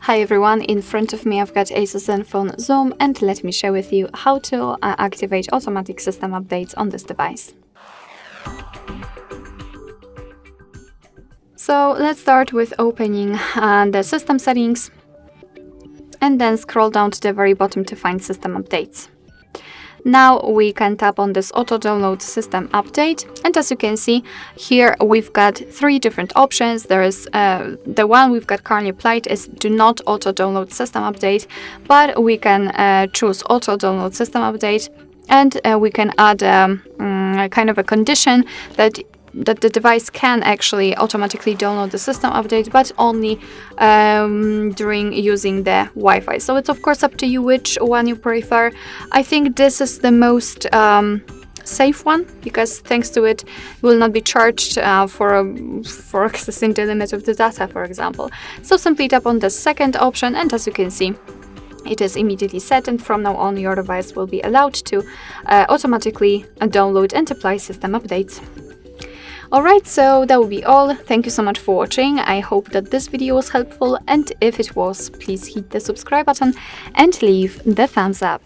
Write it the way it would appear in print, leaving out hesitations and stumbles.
Hi everyone, in front of me I've got ASUS ZenFone Zoom, and let me share with you how to activate automatic system updates on this device. So let's start with opening the system settings and then scroll down to the very bottom to find system updates. Now we can tap on this auto download system update, and as you can see here we've got three different options. There is the one we've got currently applied is do not auto download system update, but we can choose auto download system update, and we can add kind of a condition that the device can actually automatically download the system update, but only during using the Wi-Fi. So it's of course up to you which one you prefer. I think this is the most safe one, because thanks to it you will not be charged for accessing the limit of the data, for example. So simply tap on the second option, and as you can see, it is immediately set, and from now on your device will be allowed to automatically download and apply system updates. Alright, so that will be all. Thank you so much for watching. I hope that this video was helpful, and if it was, please hit the subscribe button and leave the thumbs up.